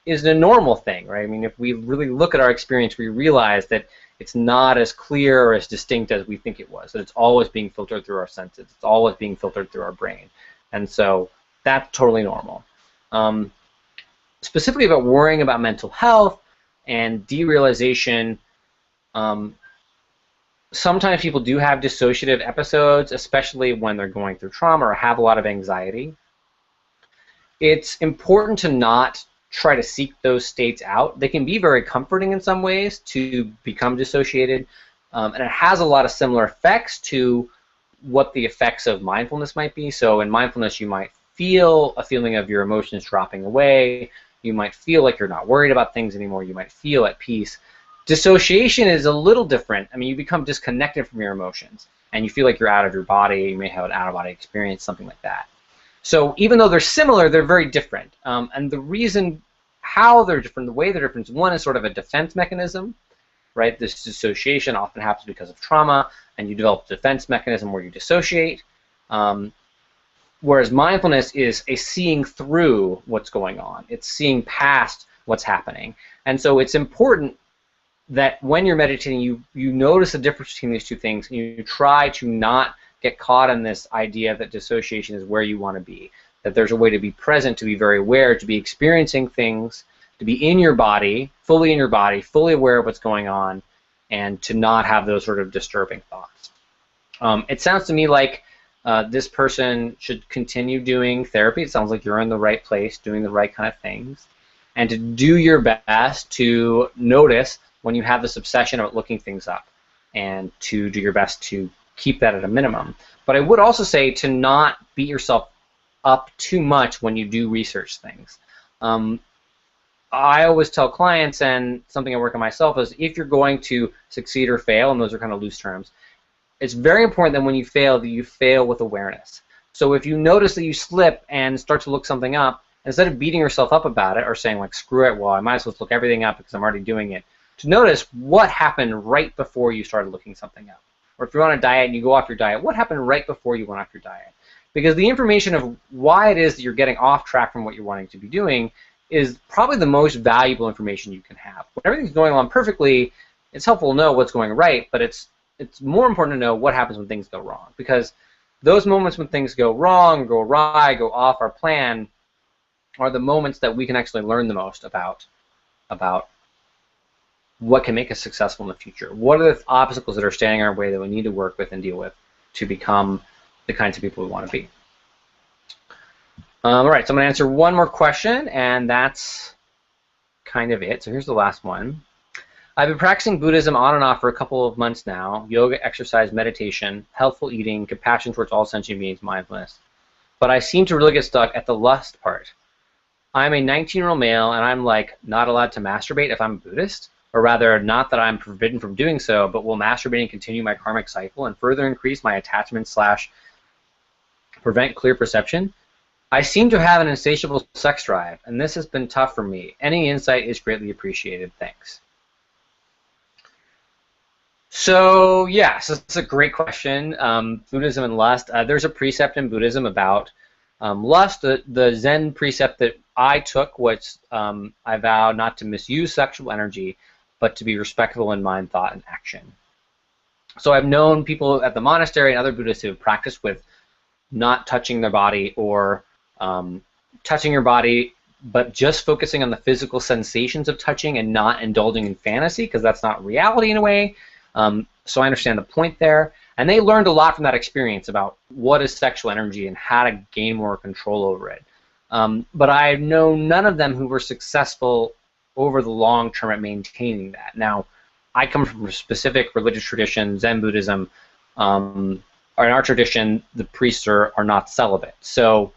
is a normal thing, right? I mean, if we really look at our experience, we realize that it's not as clear or as distinct as we think it was, that it's always being filtered through our senses. It's always being filtered through our brain. And so that's totally normal. Specifically about worrying about mental health and derealization, sometimes people do have dissociative episodes, especially when they're going through trauma or have a lot of anxiety. It's important to not try to seek those states out. They can be very comforting in some ways to become dissociated, and it has a lot of similar effects to what the effects of mindfulness might be. So in mindfulness, you might feel a feeling of your emotions dropping away. You might feel like you're not worried about things anymore. You might feel at peace. Dissociation is a little different. I mean, you become disconnected from your emotions, and you feel like you're out of your body. You may have an out-of-body experience, something like that. So even though they're similar, they're very different. And the reason how they're different, the way they're different, one is sort of a defense mechanism, right? This dissociation often happens because of trauma, and you develop a defense mechanism where you dissociate. Whereas mindfulness is a seeing through what's going on. It's seeing past what's happening. And so it's important that when you're meditating, you notice the difference between these two things, and you try to not get caught in this idea that dissociation is where you want to be, that there's a way to be present, to be very aware, to be experiencing things, to be in your body, fully aware of what's going on, and to not have those sort of disturbing thoughts. It sounds to me like this person should continue doing therapy. It sounds like you're in the right place, doing the right kind of things, and to do your best to notice when you have this obsession about looking things up, and to do your best to keep that at a minimum. But I would also say to not beat yourself up too much when you do research things. I always tell clients, and something I work on myself, is if you're going to succeed or fail, and those are kind of loose terms, it's very important that when you fail, that you fail with awareness. So if you notice that you slip and start to look something up, instead of beating yourself up about it or saying, like, screw it, well, I might as well look everything up because I'm already doing it, to notice what happened right before you started looking something up. Or if you're on a diet and you go off your diet, what happened right before you went off your diet? Because the information of why it is that you're getting off track from what you're wanting to be doing is probably the most valuable information you can have. When everything's going on perfectly, it's helpful to know what's going right, but it's more important to know what happens when things go wrong. Because those moments when things go wrong, go awry, go off our plan, are the moments that we can actually learn the most about what can make us successful in the future. What are the obstacles that are standing in our way that we need to work with and deal with to become the kinds of people we want to be. All right, so I'm going to answer one more question, and that's kind of it. So here's the last one. I've been practicing Buddhism on and off for a couple of months now: yoga, exercise, meditation, healthful eating, compassion towards all sentient beings, mindfulness. But I seem to really get stuck at the lust part. I'm a 19-year-old male, and I'm like not allowed to masturbate if I'm Buddhist, or rather, not that I'm forbidden from doing so, but will masturbating continue my karmic cycle and further increase my attachment / prevent clear perception? I seem to have an insatiable sex drive, and this has been tough for me. Any insight is greatly appreciated. Thanks. So, yes, that's a great question. Buddhism and lust. There's a precept in Buddhism about lust. The Zen precept that I took was I vow not to misuse sexual energy, but to be respectful in mind, thought, and action. So I've known people at the monastery and other Buddhists who have practiced with not touching their body, or touching your body, but just focusing on the physical sensations of touching and not indulging in fantasy, because that's not reality in a way. So I understand the point there. And they learned a lot from that experience about what is sexual energy and how to gain more control over it. But I know none of them who were successful over the long term at maintaining that. Now, I come from a specific religious tradition, Zen Buddhism. In our tradition, the priests are not celibate. So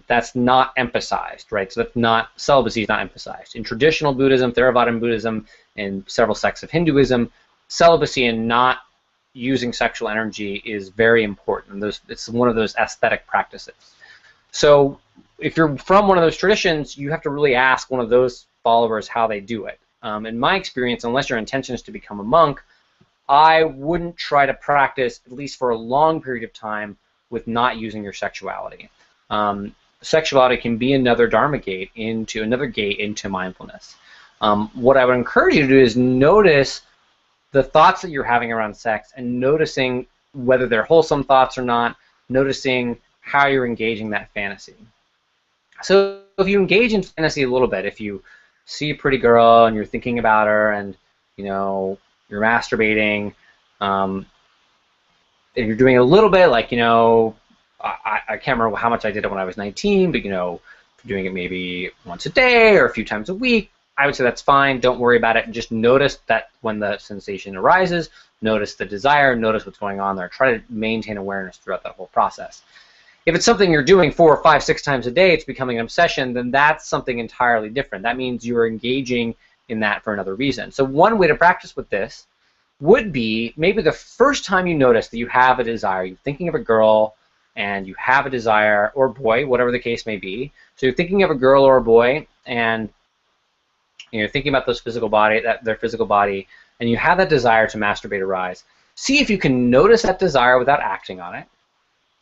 that's not emphasized, right? So that's not, celibacy is not emphasized. In traditional Buddhism, Theravada Buddhism, and several sects of Hinduism, celibacy and not using sexual energy is very important. It's one of those aesthetic practices. So if you're from one of those traditions, you have to really ask one of those followers how they do it. In my experience, unless your intention is to become a monk, I wouldn't try to practice, at least for a long period of time, with not using your sexuality. Sexuality can be another dharma gate into mindfulness. What I would encourage you to do is notice the thoughts that you're having around sex, and noticing whether they're wholesome thoughts or not, noticing how you're engaging that fantasy. So if you engage in fantasy a little bit, if you see a pretty girl and you're thinking about her, and you're masturbating, and you're doing it a little bit, like, I can't remember how much I did it when I was 19, but if you're doing it maybe once a day or a few times a week, I would say that's fine. Don't worry about it. Just notice that when the sensation arises, notice the desire, notice what's going on there. Try to maintain awareness throughout that whole process. If it's something you're doing 4 or 5, 6 times a day, it's becoming an obsession, then that's something entirely different. That means you're engaging in that for another reason. So one way to practice with this would be maybe the first time you notice that you have a desire, you're thinking of a girl and you have a desire, or boy, whatever the case may be. So you're thinking of a girl or a boy, and you're thinking about their physical body, and you have that desire to masturbate arise. See if you can notice that desire without acting on it.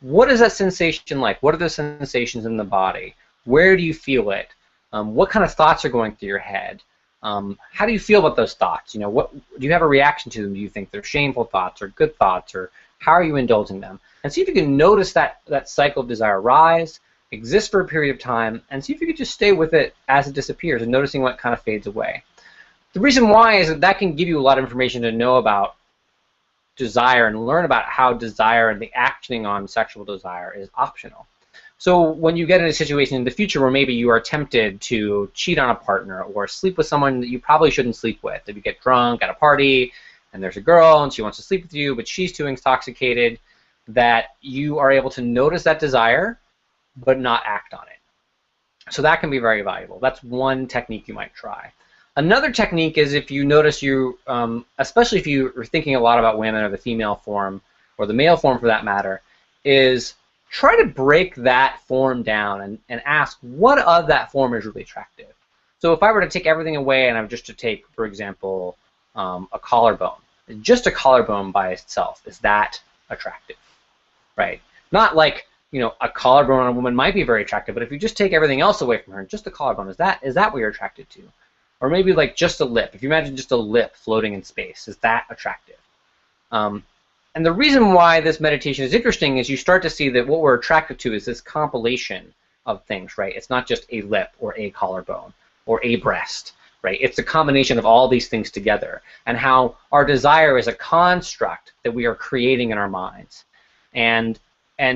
what is that sensation like? What are the sensations in the body? Where do you feel it? What kind of thoughts are going through your head? How do you feel about those thoughts? What do you have a reaction to them? Do you think they're shameful thoughts or good thoughts, or how are you indulging them? And see if you can notice that cycle of desire rise, exist for a period of time, and see if you can just stay with it as it disappears and noticing what kind of fades away. The reason why is that can give you a lot of information to know about desire and learn about how desire and the actioning on sexual desire is optional. So when you get in a situation in the future where maybe you are tempted to cheat on a partner or sleep with someone that you probably shouldn't sleep with, if you get drunk at a party and there's a girl and she wants to sleep with you but she's too intoxicated, that you are able to notice that desire but not act on it. So that can be very valuable. That's one technique you might try. Another technique is if you notice you, especially if you are thinking a lot about women or the female form, or the male form for that matter, is try to break that form down and ask what of that form is really attractive. So if I were to take everything away and I were just to take, for example, a collarbone, just a collarbone by itself, is that attractive, right? Not like, a collarbone on a woman might be very attractive, but if you just take everything else away from her, just the collarbone, is that what you're attracted to? Or maybe like just a lip. If you imagine just a lip floating in space, is that attractive? And the reason why this meditation is interesting is you start to see that what we're attracted to is this compilation of things, right? It's not just a lip or a collarbone or a breast, right? It's a combination of all these things together, and how our desire is a construct that we are creating in our minds. And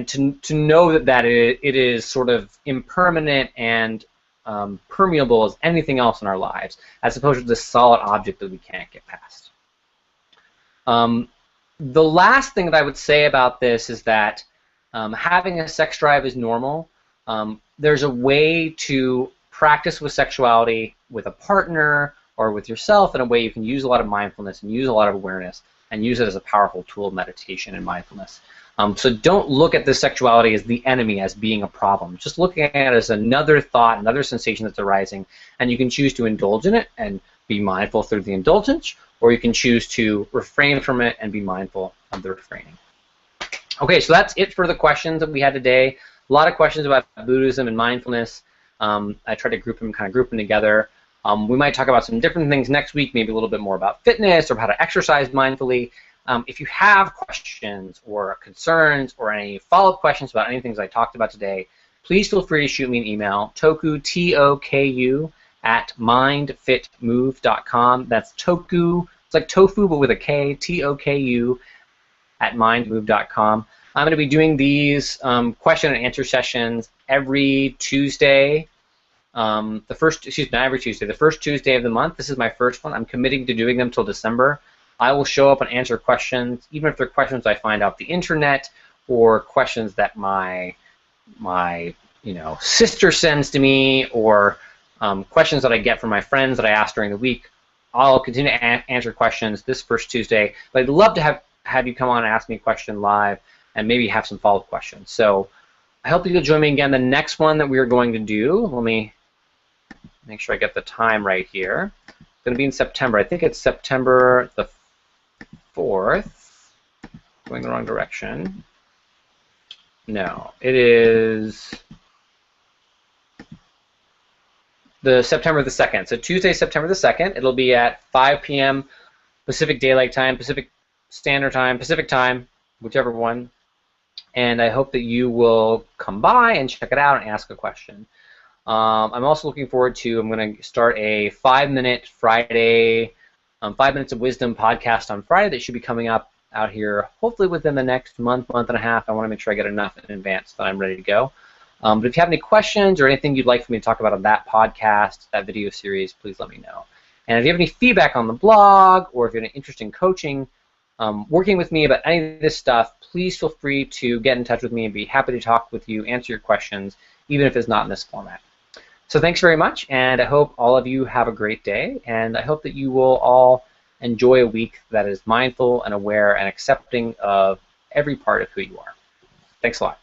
to know that it is sort of impermanent and permeable as anything else in our lives, as opposed to this solid object that we can't get past. The last thing that I would say about this is that having a sex drive is normal. There's a way to practice with sexuality with a partner or with yourself in a way you can use a lot of mindfulness and use a lot of awareness and use it as a powerful tool of meditation and mindfulness. So don't look at this sexuality as the enemy, as being a problem. Just looking at it as another thought, another sensation that's arising, and you can choose to indulge in it and be mindful through the indulgence, or you can choose to refrain from it and be mindful of the refraining. Okay, so that's it for the questions that we had today. A lot of questions about Buddhism and mindfulness. I tried to group them together. We might talk about some different things next week, maybe a little bit more about fitness or how to exercise mindfully. If you have questions or concerns or any follow-up questions about any things I talked about today, please feel free to shoot me an email, Toku, T-O-K-U, at mindfitmove.com. That's Toku, it's like tofu but with a K, T-O-K-U, at mindmove.com. I'm going to be doing these question and answer sessions every Tuesday. The first Tuesday of the month. This is my first one. I'm committing to doing them till December. I will show up and answer questions, even if they're questions I find off the internet or questions that my sister sends to me, or questions that I get from my friends that I ask during the week. I'll continue to answer questions this first Tuesday, but I'd love to have you come on and ask me a question live and maybe have some follow-up questions. So I hope you'll join me again. The next one that we are going to do, let me make sure I get the time right here. It's going to be in September. I think it's September the 4th. Going the wrong direction. No, it is the September the 2nd. So Tuesday, September the 2nd. It'll be at 5 p.m. Pacific Daylight Time, Pacific Standard Time, Pacific Time, whichever one. And I hope that you will come by and check it out and ask a question. I'm also looking forward to, I'm going to start a 5-minute Friday, 5 Minutes of Wisdom podcast on Friday that should be coming up out here hopefully within the next month and a half. I want to make sure I get enough in advance that I'm ready to go. But if you have any questions or anything you'd like for me to talk about on that podcast, that video series, please let me know. And if you have any feedback on the blog, or if you're interested in coaching, working with me about any of this stuff, please feel free to get in touch with me and be happy to talk with you, answer your questions, even if it's not in this format. So thanks very much, and I hope all of you have a great day, and I hope that you will all enjoy a week that is mindful and aware and accepting of every part of who you are. Thanks a lot.